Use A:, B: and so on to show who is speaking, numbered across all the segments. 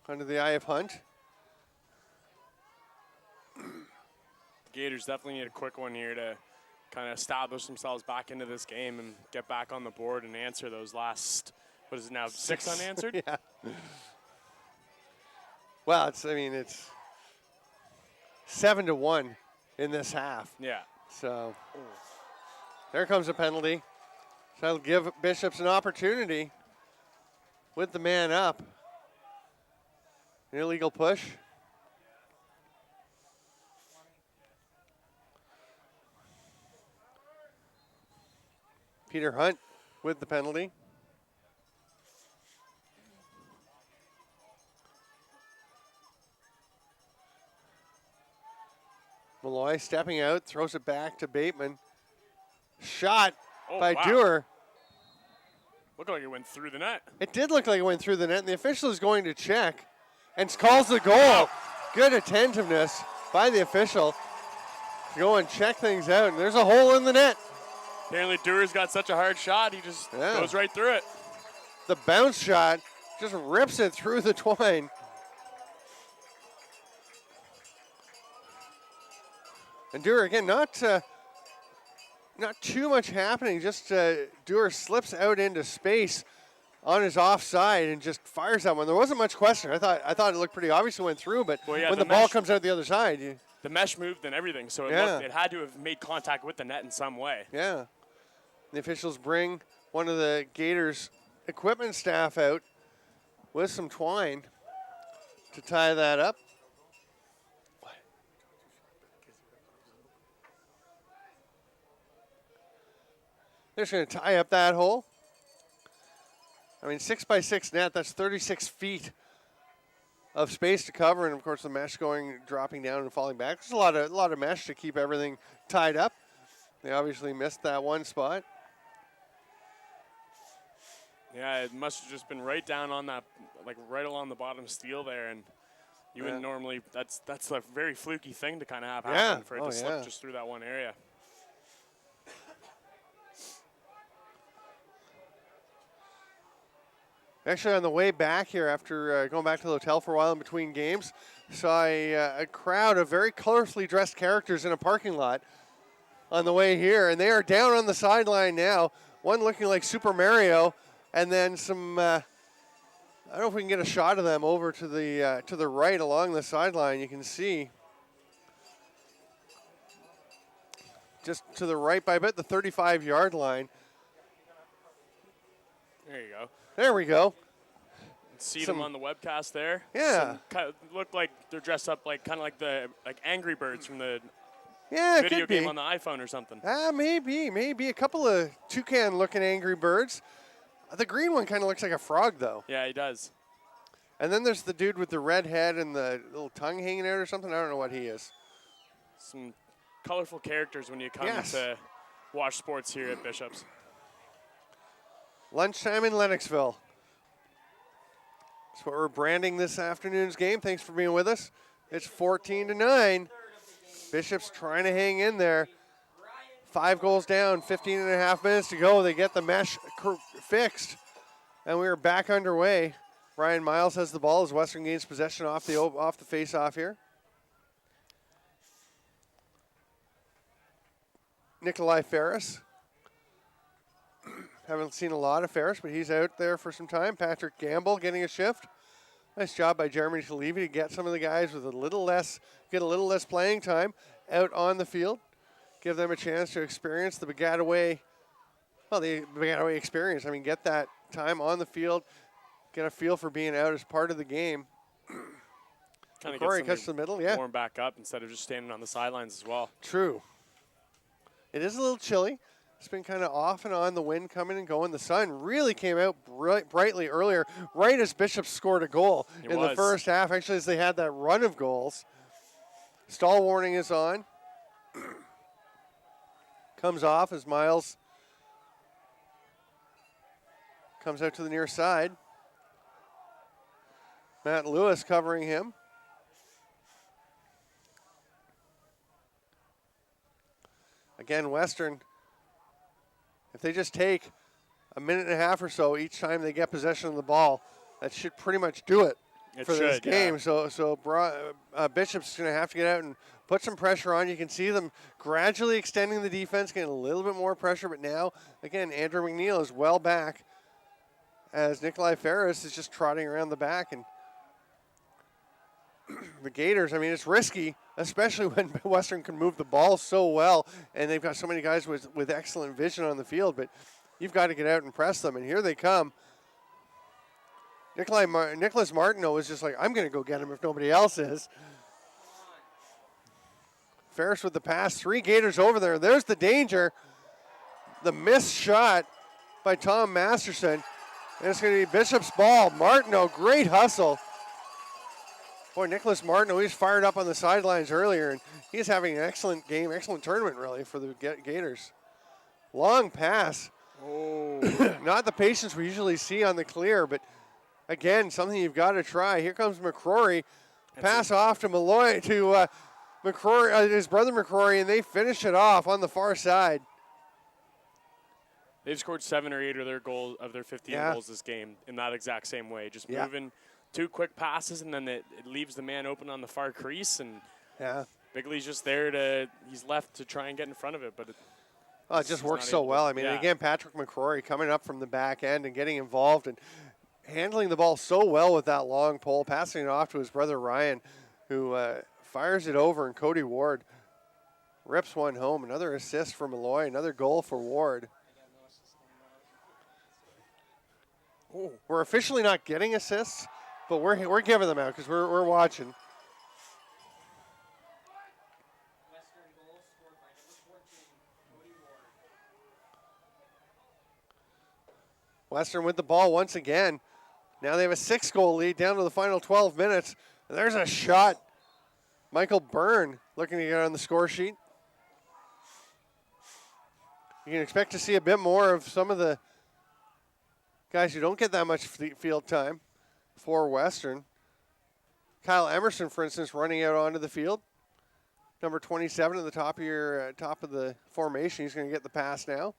A: under the eye of Hunt.
B: Gators definitely need a quick one here to kind of establish themselves back into this game and get back on the board and answer those last, what is it now, 6 unanswered?
A: Yeah. Well, it's 7-1 in this half.
B: Yeah.
A: So there comes a penalty. So that'll give Bishops an opportunity with the man up. An illegal push. Peter Hunt with the penalty. Malloy stepping out, throws it back to Bateman. Shot by Dewar.
B: Looked like it went through the net.
A: It did look like it went through the net, and the official is going to check and calls the goal. Good attentiveness by the official to go and check things out, and there's a hole in the net.
B: Apparently Dewar's got such a hard shot, he just goes right through it.
A: The bounce shot just rips it through the twine. And Dewar, again, not too much happening. Just Dewar slips out into space on his offside and just fires that one. There wasn't much question. I thought it looked pretty obvious it went through, but when the ball comes out the other side.
B: The mesh moved and everything, so it had to have made contact with the net in some way.
A: Yeah. The officials bring one of the Gators equipment staff out with some twine to tie that up. They're just going to tie up that hole. 6x6 net, that's 36 feet of space to cover, and of course the mesh dropping down and falling back. There's a lot of mesh to keep everything tied up. They obviously missed that one spot.
B: Yeah, it must have just been right down on that, like right along the bottom steel there, and you wouldn't normally. That's a very fluky thing to kind of have happen for it to slip just through that one area.
A: Actually, on the way back here, after going back to the hotel for a while in between games, saw a crowd of very colorfully dressed characters in a parking lot on the way here, and they are down on the sideline now. One looking like Super Mario, and then some. I don't know if we can get a shot of them over to the right along the sideline. You can see just to the right by about the 35-yard line.
B: There you go.
A: There we go.
B: See them on the webcast there.
A: Yeah.
B: Look like they're dressed up like kind of like the Angry Birds from the
A: video
B: game on the iPhone or something.
A: Maybe a couple of toucan-looking Angry Birds. The green one kind of looks like a frog, though.
B: Yeah, he does.
A: And then there's the dude with the red head and the little tongue hanging out or something. I don't know what he is.
B: Some colorful characters when you come to watch sports here at Bishops.
A: Lunchtime in Lennoxville. That's what we're branding this afternoon's game. Thanks for being with us. It's 14-9. Bishops trying to hang in there. 5 goals down, 15 and a half minutes to go. They get the mesh fixed, and we are back underway. Ryan Miles has the ball as Western gains possession off the face-off here. Nikolai Ferris. Haven't seen a lot of Ferris, but he's out there for some time. Patrick Gamble getting a shift. Nice job by Jeremy Shalevi to get some of the guys with get a little less playing time out on the field. Give them a chance to experience the Baggataway experience. Get that time on the field, get a feel for being out as part of the game.
B: Kind of
A: Corey cuts to the middle,
B: warm back up instead of just standing on the sidelines as well.
A: True. It is a little chilly. It's been kind of off and on, the wind coming and going. The sun really came out brightly earlier, right as Bishops scored a goal the first half, actually, as they had that run of goals. Stall warning is on. Comes off as Miles comes out to the near side. Matt Lewis covering him. Again, Western, if they just take a minute and a half or so each time they get possession of the ball, that should pretty much do it. for this game. Yeah. So Bishop's going to have to get out and put some pressure on. You can see them gradually extending the defense, getting a little bit more pressure. But now, again, Andrew McNeil is well back as Nikolai Ferris is just trotting around the back. And the Gators, I mean, it's risky, especially when Western can move the ball so well. And they've got so many guys with excellent vision on the field. But you've got to get out and press them. And here they come. Nicholas Martineau was just like, I'm going to go get him if nobody else is. Ferris with the pass. 3 Gators over there. There's the danger. The missed shot by Tom Masterson. And it's going to be Bishop's ball. Martineau, great hustle. Boy, Nicholas Martineau, he's fired up on the sidelines earlier, and he's having an excellent game, excellent tournament, really, for the Gators. Long pass. Oh. Not the patience we usually see on the clear, but again, something you've got to try. Here comes McCrory. Pass off to Malloy, to McCrory, his brother McCrory, and they finish it off on the far side.
B: They've scored 7 or 8 of their 15 goals this game in that exact same way. Just moving 2 quick passes, and then it leaves the man open on the far crease, and Bigley's just there he's left to try and get in front of it, but
A: it just works so well. I mean, again, Patrick McCrory coming up from the back end and getting involved and handling the ball so well with that long pole, passing it off to his brother Ryan, who fires it over, and Cody Ward rips one home. Another assist for Malloy, another goal for Ward. Ooh. We're officially not getting assists, but we're giving them out because we're watching. Western with the ball once again. Now they have a 6-goal lead down to the final 12 minutes. And there's a shot. Michael Byrne looking to get on the score sheet. You can expect to see a bit more of some of the guys who don't get that much field time for Western. Kyle Emerson, for instance, running out onto the field. Number 27 at the top of the formation. He's going to get the pass now.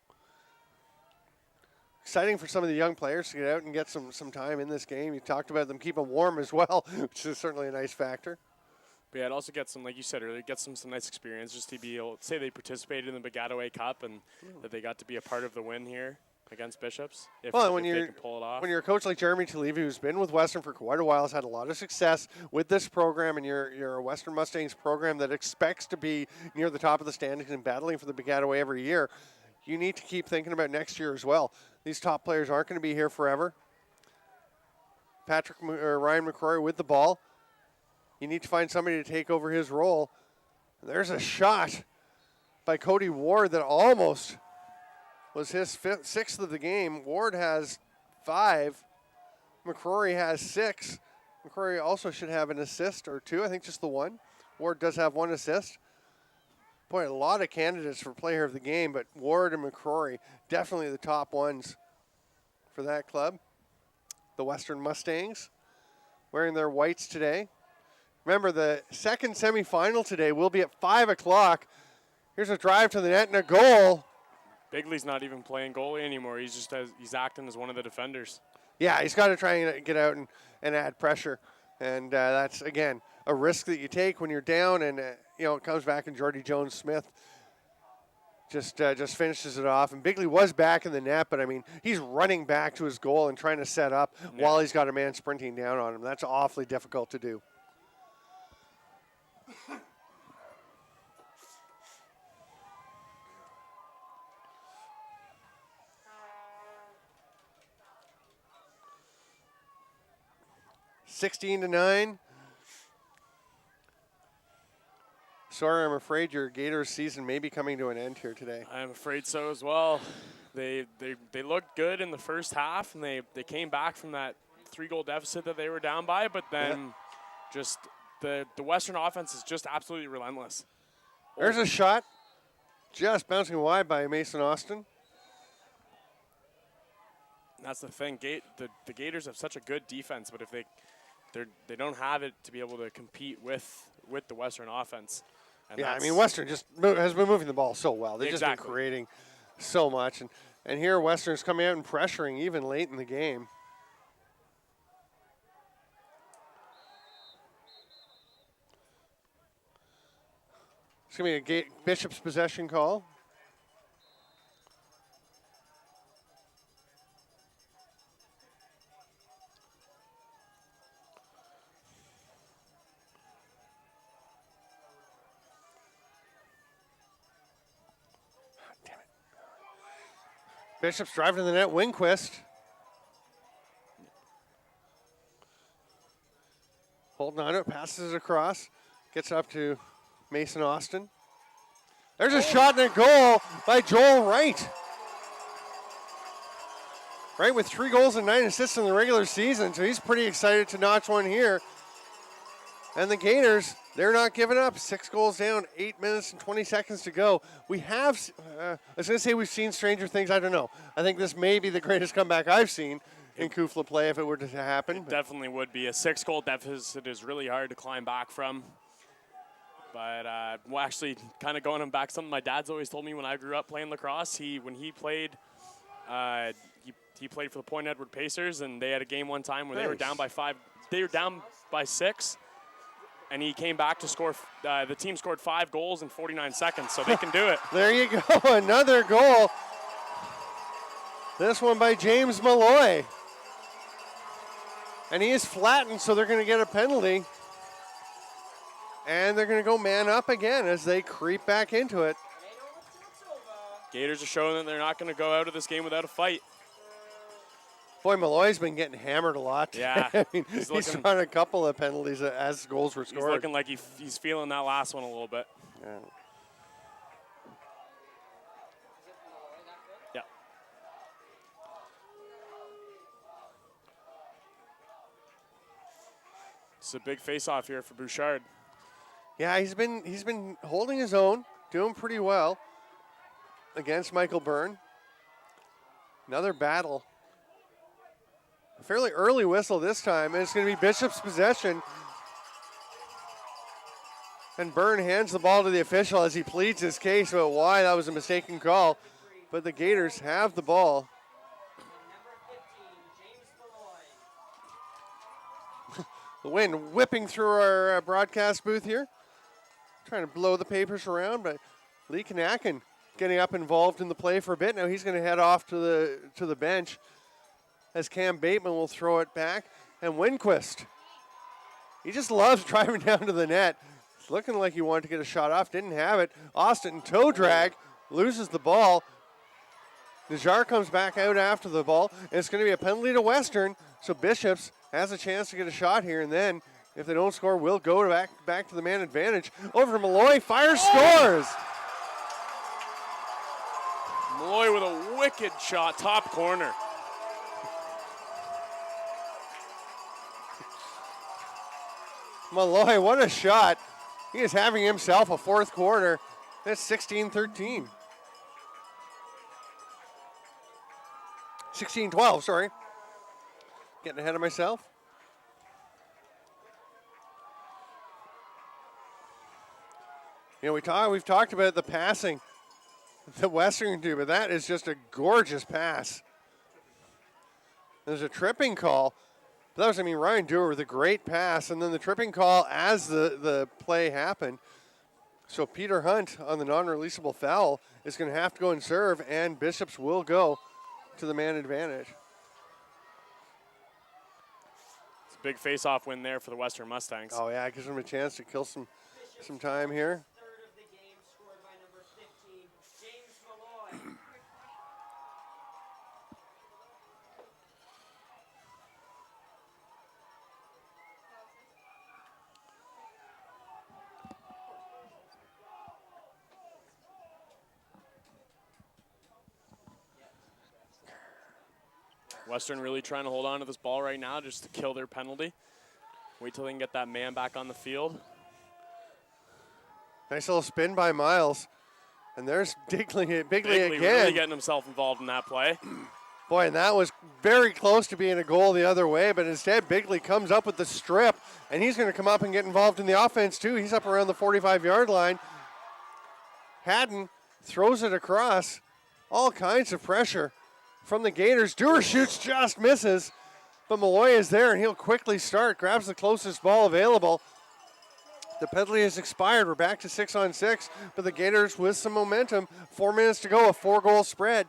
A: Exciting for some of the young players to get out and get some time in this game. You talked about them keeping warm as well, which is certainly a nice factor.
B: But yeah, it also gets some, like you said earlier, get some nice experience just to be able to say they participated in the Baggataway Cup and that they got to be a part of the win here against Bishops. If they can pull it off. When
A: you're a coach like Jeremy Talevi, who's been with Western for quite a while, has had a lot of success with this program, and you're a Western Mustangs program that expects to be near the top of the standings and battling for the Baggataway every year, you need to keep thinking about next year as well. These top players aren't going to be here forever. Ryan McCrory with the ball. You need to find somebody to take over his role. There's a shot by Cody Ward that almost was his 6th of the game. Ward has 5. McCrory has 6. McCrory also should have an assist or 2. I think just the 1. Ward does have 1 assist. Boy, a lot of candidates for player of the game, but Ward and McCrory definitely the top ones for that club. The Western Mustangs wearing their whites today. Remember, the second semifinal today will be at 5 o'clock. Here's a drive to the net and a goal.
B: Bigley's not even playing goalie anymore. He's acting as one of the defenders.
A: Yeah, he's got to try and get out and add pressure. And that's, again, a risk that you take when you're down. And, it comes back and Jordy Jones-Smith just finishes it off. And Bigley was back in the net, but, I mean, he's running back to his goal and trying to set up while he's got a man sprinting down on him. That's awfully difficult to do. (16-9). Sorry, I'm afraid your Gators season may be coming to an end here today.
B: I'm afraid so as well. They looked good in the first half, and they came back from that 3-goal deficit that they were down by, but then just the Western offense is just absolutely relentless.
A: There's a shot just bouncing wide by Mason Austin.
B: That's the thing. The Gators have such a good defense, but if they don't have it to be able to compete with the Western offense. And
A: I mean, Western just has been moving the ball so well. They've just been creating so much. And here Western's coming out and pressuring even late in the game. It's going to be a Bishop's possession call. Damn it. Bishop's driving to the net. Winquist. Holding on to it, passes it across, gets up to Mason Austin. There's a shot and a goal by Joel Wright. Wright with 3 goals and 9 assists in the regular season, so he's pretty excited to notch one here. And the Gators, they're not giving up. 6 goals down, 8 minutes and 20 seconds to go. We have, I was going to say we've seen stranger things. I don't know. I think this may be the greatest comeback I've seen in CUFLA play if it were to happen.
B: It definitely would be. A 6-goal deficit is really hard to climb back from. But well, actually, kind of going back, something my dad's always told me when I grew up playing lacrosse. When he played, he played for the Point Edward Pacers, and they had a game one time where they were down by 5. They were down by 6, and he came back to score. The team scored 5 goals in 49 seconds, so they can do it.
A: There you go, another goal. This one by James Malloy. And he is flattened, so they're going to get a penalty. And they're going to go man up again as they creep back into it.
B: Gators are showing that they're not going to go out of this game without a fight.
A: Boy, Malloy's been getting hammered a lot.
B: Yeah.
A: I mean, he's run a couple of penalties as goals were scored.
B: He's looking like he's feeling that last one a little bit.
A: Yeah.
B: Yeah. It's a big face-off here for Bouchard.
A: Yeah, he's been holding his own, doing pretty well against Michael Byrne. Another battle. A fairly early whistle this time, and it's going to be Bishop's possession. And Byrne hands the ball to the official as he pleads his case about why that was a mistaken call. But the Gators have the ball. The wind whipping through our broadcast booth here. Trying to blow the papers around, but Lee Kanakin getting up involved in the play for a bit. Now he's going to head off to the bench as Cam Bateman will throw it back. And Winquist, he just loves driving down to the net. It's looking like he wanted to get a shot off, didn't have it. Austin toe drag, loses the ball. Najar comes back out after the ball, and it's going to be a penalty to Western. So Bishops has a chance to get a shot here, and then if they don't score, we'll go back to the man advantage. Over to Malloy, fires, scores!
B: Malloy with a wicked shot, top corner.
A: Malloy, what a shot. He is having himself a fourth quarter. That's 16-13. 16-12, sorry. Getting ahead of myself. You know, we've talked about the passing that Western can do, but that is just a gorgeous pass. There's a tripping call. That was, Ryan Dewar with a great pass, and then the tripping call as the play happened. So Peter Hunt on the non-releasable foul is going to have to go and serve, and Bishops will go to the man advantage.
B: It's a big face-off win there for the Western Mustangs.
A: Oh, yeah, it gives them a chance to kill some time here.
B: Western really trying to hold on to this ball right now just to kill their penalty. Wait till they can get that man back on the field.
A: Nice little spin by Miles. And there's Bigley again.
B: Really getting himself involved in that play.
A: Boy, and that was very close to being a goal the other way, but instead Bigley comes up with the strip, and he's going to come up and get involved in the offense too. He's up around the 45-yard line. Haddon throws it across. All kinds of pressure from the Gators. Dewar shoots, just misses, but Malloy is there, and he'll quickly start, grabs the closest ball available. The penalty has expired. We're back to 6-on-6, but the Gators with some momentum. 4 minutes to go, a 4-goal spread.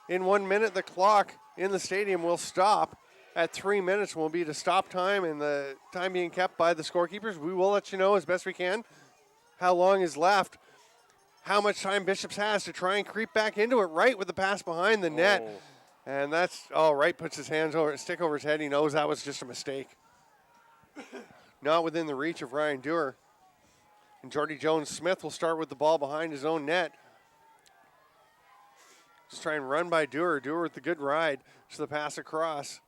A: In 1 minute, the clock in the stadium will stop. At 3 minutes will be the stop time, and the time being kept by the scorekeepers. We will let you know as best we can how long is left, how much time Bishops has to try and creep back into it. Right with the pass behind the net. And that's, Wright puts his hands over, stick over his head. He knows that was just a mistake. Not within the reach of Ryan Dewar. And Jordy Jones-Smith will start with the ball behind his own net. Just try and run by Dewar. Dewar with the good ride. So the pass across.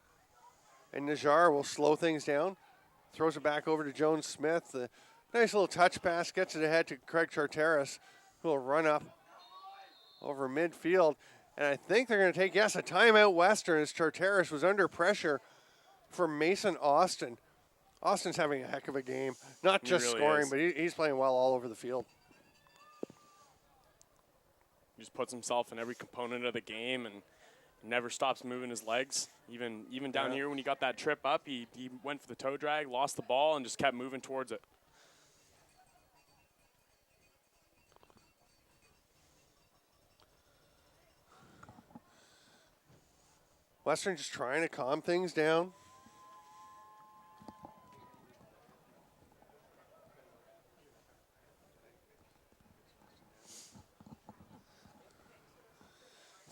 A: And Najjar will slow things down. Throws it back over to Jones-Smith. The nice little touch pass gets it ahead to Craig Charteris, who will run up over midfield. And I think they're going to take, a timeout Western, as Charteris was under pressure from Mason Austin. Austin's having a heck of a game. Not just really scoring, but he's playing well all over the field.
B: He just puts himself in every component of the game and never stops moving his legs. Even down here when he got that trip up, he went for the toe drag, lost the ball, and just kept moving towards it.
A: Western just trying to calm things down.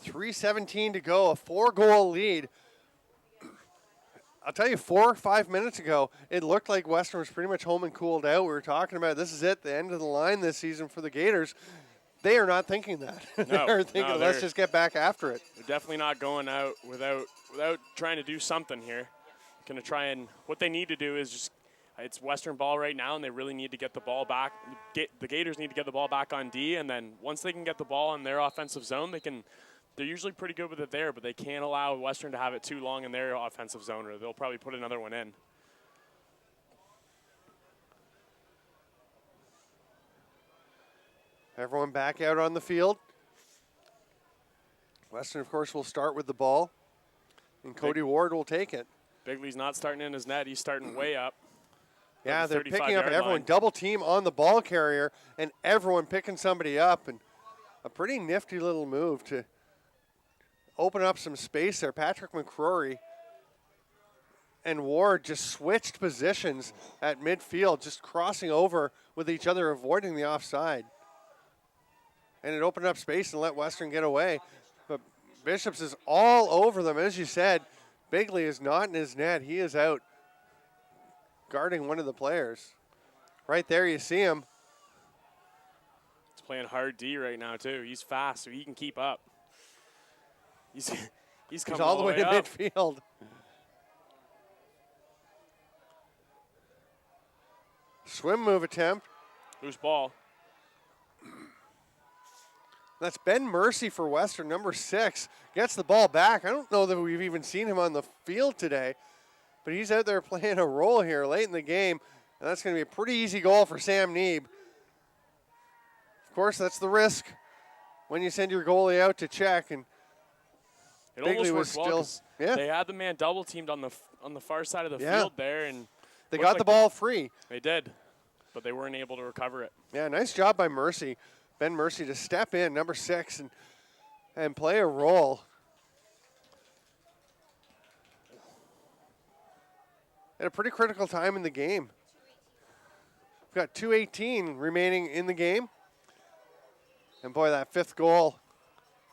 A: .3:17 to go, a 4-goal lead. I'll tell you, 4 or 5 minutes ago, it looked like Western was pretty much home and cooled out. We were talking about this is it, the end of the line this season for the Gators. They are not thinking that. They're thinking, let's just get back after it.
B: They're definitely not going out without trying to do something here. Going to try and, what they need to do is just, it's Western ball right now, and they really need to get the ball back. The Gators need to get the ball back on D, and then once they can get the ball in their offensive zone, they're usually pretty good with it there, but they can't allow Western to have it too long in their offensive zone, or they'll probably put another one in.
A: Everyone back out on the field. Western, of course, will start with the ball, and Cody Ward will take it.
B: Bigley's not starting in his net. He's starting way up.
A: Yeah, they're picking up everyone. Double team on the ball carrier, and everyone picking somebody up. And a pretty nifty little move to open up some space there. Patrick McCrory and Ward just switched positions at midfield, just crossing over with each other, avoiding the offside. And it opened up space and let Western get away. But Bishops is all over them. As you said, Bigley is not in his net. He is out guarding one of the players. Right there you see him.
B: He's playing hard D right now too. He's fast, so he can keep up. He's coming
A: all the way to
B: up.
A: midfield. Swim move attempt.
B: Loose ball.
A: That's Ben Mercy for Western, number 6. Gets the ball back. I don't know that we've even seen him on the field today, but he's out there playing a role here late in the game, and that's going to be a pretty easy goal for Sam Neeb. Of course, that's the risk when you send your goalie out to check, and
B: it
A: Bigley
B: almost worked
A: was still,
B: They had the man double teamed on the far side of the field there, and
A: they got the ball free.
B: They did, but they weren't able to recover it.
A: Yeah, nice job by Mercy. Ben Mercy to step in, number 6, and play a role. At a pretty critical time in the game. We've got 2:18 remaining in the game. And boy, that 5th goal,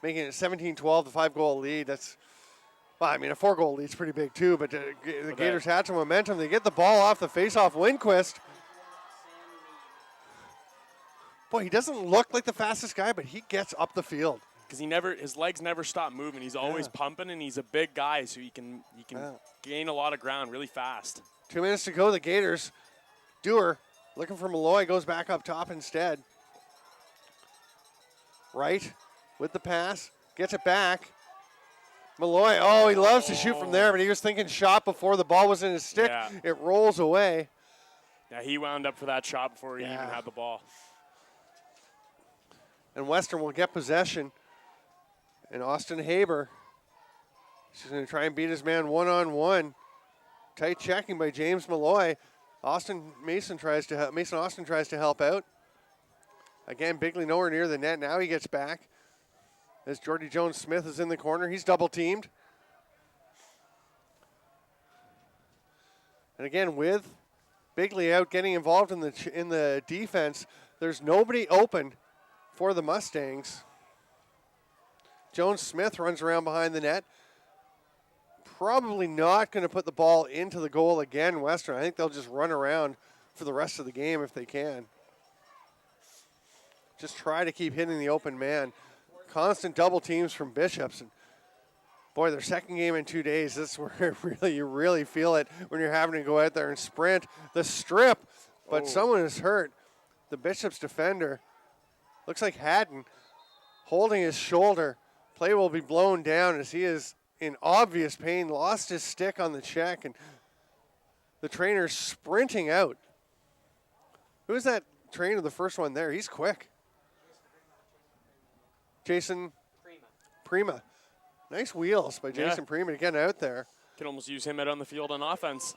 A: making it 17-12, the 5-goal lead. That's, well, I mean, a 4-goal lead's pretty big too, but the Gators had some momentum. They get the ball off the face-off. Lindquist. Boy, he doesn't look like the fastest guy, but he gets up the field.
B: Because his legs never stop moving. He's always pumping, and he's a big guy, so he can gain a lot of ground really fast.
A: 2 minutes to go. The Gators. Dewar looking for Malloy, goes back up top instead. Wright with the pass, gets it back. Malloy, he loves to shoot from there, but he was thinking shot before the ball was in his stick. Yeah. It rolls away.
B: Yeah, he wound up for that shot before he even had the ball.
A: And Western will get possession. And Austin Haber, she's going to try and beat his man one-on-one. Tight checking by James Malloy. Mason Austin tries to help out. Again, Bigley nowhere near the net. Now he gets back. As Jordy Jones-Smith is in the corner. He's double teamed. And again, with Bigley out getting involved in the defense, there's nobody open for the Mustangs. Jones-Smith runs around behind the net. Probably not going to put the ball into the goal again, Western. I think they'll just run around for the rest of the game if they can. Just try to keep hitting the open man. Constant double teams from Bishops. And boy, their second game in 2 days, this is where you really feel it when you're having to go out there and sprint the strip. But someone is hurt. The Bishops defender, looks like Haddon, holding his shoulder. Play will be blown down as he is in obvious pain, lost his stick on the check, and the trainer's sprinting out. Who is that trainer, the first one there? He's quick. Jason Prima. Nice wheels by Jason Prima to get out there.
B: Can almost use him out on the field on offense.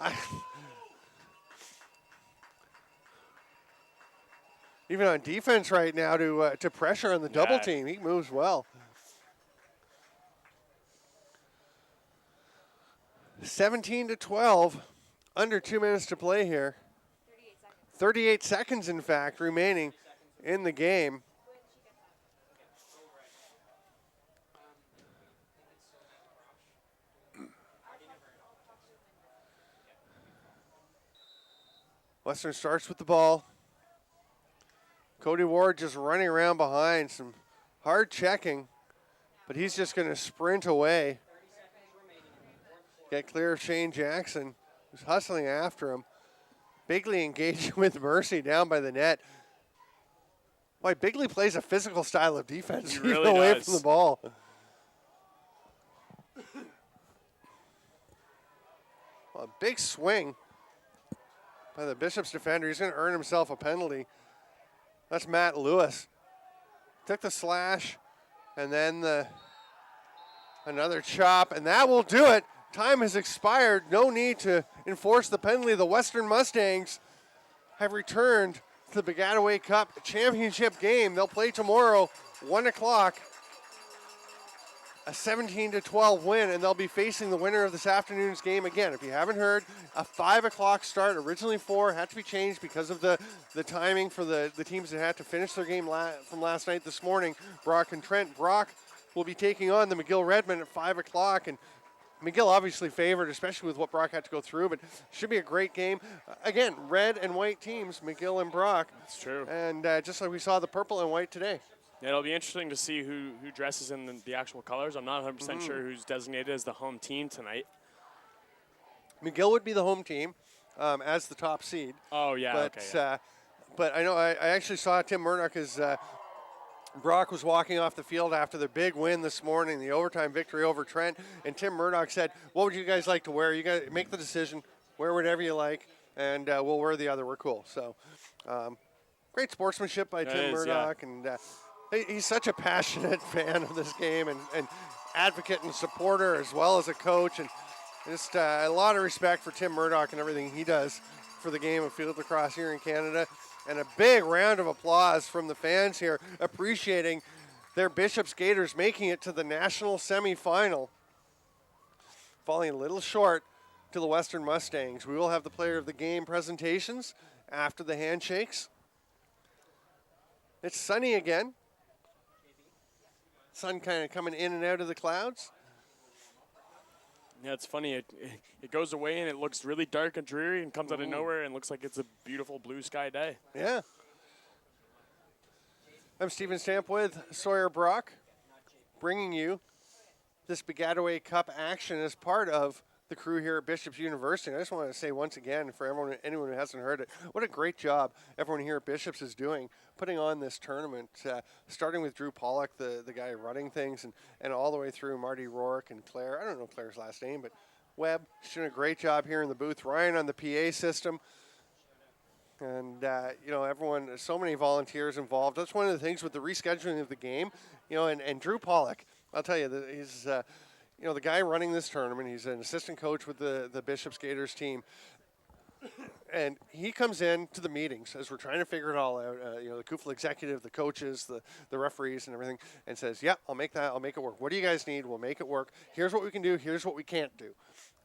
A: Even on defense right now to pressure on the double team. He moves well. 17-12, under 2 minutes to play here. 38 seconds, in fact, remaining in the game. Western starts with the ball. Cody Ward just running around behind, some hard checking, but he's just going to sprint away. Get clear of Shane Jackson, who's hustling after him. Bigley engaging with Mercy down by the net. Boy, Bigley plays a physical style of defense.
B: He really
A: away
B: does.
A: from the ball. Well, a big swing by the Bishops defender. He's going to earn himself a penalty. That's Matt Lewis. Took the slash, and then another chop, and that will do it. Time has expired. No need to enforce the penalty. The Western Mustangs have returned to the Baggataway Cup championship game. They'll play tomorrow, 1 o'clock. A 17-12 win, and they'll be facing the winner of this afternoon's game again. If you haven't heard, a 5 o'clock start, originally 4, had to be changed because of the timing for the teams that had to finish their game from last night this morning, Brock and Trent. Brock will be taking on the McGill Redmen at 5 o'clock, and McGill obviously favored, especially with what Brock had to go through, but should be a great game. Again, red and white teams, McGill and Brock.
B: That's true.
A: And just like we saw the purple and white today.
B: Yeah, it'll be interesting to see who dresses in the actual colors. I'm not 100% sure who's designated as the home team tonight.
A: McGill would be the home team as the top seed.
B: Oh, yeah,
A: but,
B: okay. Yeah.
A: But I know I actually saw Tim Murdoch as Brock was walking off the field after the big win this morning, the overtime victory over Trent, and Tim Murdoch said, what would you guys like to wear? You guys make the decision, wear whatever you like, and we'll wear the other. We're cool. So great sportsmanship by Tim Murdoch, and he's such a passionate fan of this game and advocate and supporter as well as a coach, and just a lot of respect for Tim Murdoch and everything he does for the game of field lacrosse here in Canada. And a big round of applause from the fans here, appreciating their Bishops Gators making it to the national semifinal, falling a little short to the Western Mustangs. We will have the player of the game presentations after the handshakes. It's sunny again. Sun kind of coming in and out of the clouds.
B: Yeah, it's funny. It goes away and it looks really dark and dreary and comes out of nowhere and looks like it's a beautiful blue sky day.
A: Yeah. I'm Stephen Stamp with Sawyer Brock, bringing you this Baggataway Cup action as part of the crew here at Bishops University. And I just want to say once again, for anyone who hasn't heard it, what a great job everyone here at Bishops is doing, putting on this tournament, starting with Drew Pollock, the guy running things, and all the way through Marty Rourke and Claire. I don't know Claire's last name, but Webb. She's doing a great job here in the booth. Ryan on the PA system. And, everyone, so many volunteers involved. That's one of the things with the rescheduling of the game, and Drew Pollock, I'll tell you, he's the guy running this tournament. He's an assistant coach with the Bishops Gators team. And he comes in to the meetings as we're trying to figure it all out. The CUFLA executive, the coaches, the referees, and everything, and says, "Yeah, I'll make that. I'll make it work. What do you guys need? We'll make it work. Here's what we can do. Here's what we can't do."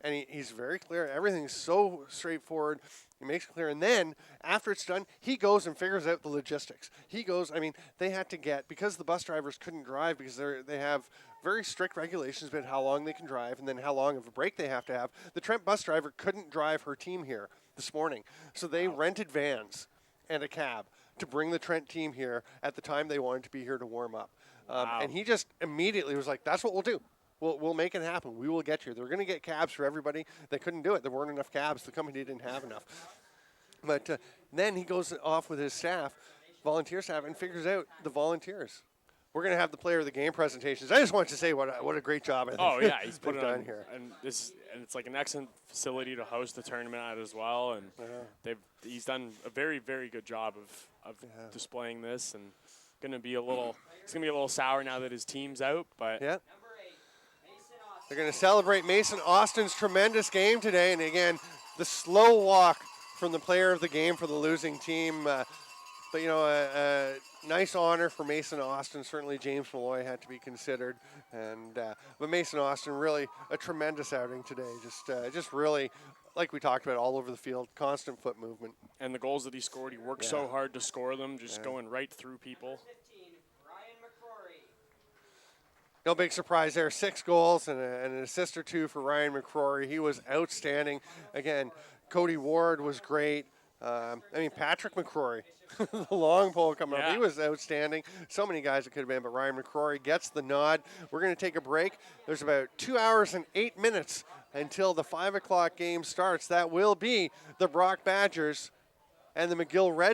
A: And he's very clear. Everything's so straightforward. He makes it clear. And then after it's done, he goes and figures out the logistics. He goes. I mean, they had to get, because the bus drivers couldn't drive because they have very strict regulations about how long they can drive and then how long of a break they have to have. The Trent bus driver couldn't drive her team here this morning. So they rented vans and a cab to bring the Trent team here at the time they wanted to be here to warm up. And he just immediately was like, that's what we'll do. We'll make it happen. We will get here. They're going to get cabs for everybody. They couldn't do it. There weren't enough cabs. The company didn't have enough. But then he goes off with his staff, volunteer staff, and figures out the volunteers. We're going to have the player of the game presentations. I just wanted to say what a great job I think
B: he's put it
A: done here.
B: And it's like an excellent facility to host the tournament at as well. And he's done a very, very good job of displaying this. And it's going to be a little sour now that his team's out. But
A: they're going to celebrate Mason Austin's tremendous game today. And again, the slow walk from the player of the game for the losing team. But, a nice honor for Mason Austin. Certainly James Malloy had to be considered. But Mason Austin, really a tremendous outing today. Just really, like we talked about, all over the field, constant foot movement.
B: And the goals that he scored, he worked so hard to score them, just going right through people.
A: No big surprise there. 6 goals and an assist or 2 for Ryan McCrory. He was outstanding. Again, Cody Ward was great. Patrick McCrory, the long pole coming up, he was outstanding. So many guys it could have been, but Ryan McCrory gets the nod. We're going to take a break. There's about 2 hours and 8 minutes until the 5 o'clock game starts. That will be the Brock Badgers and the McGill Red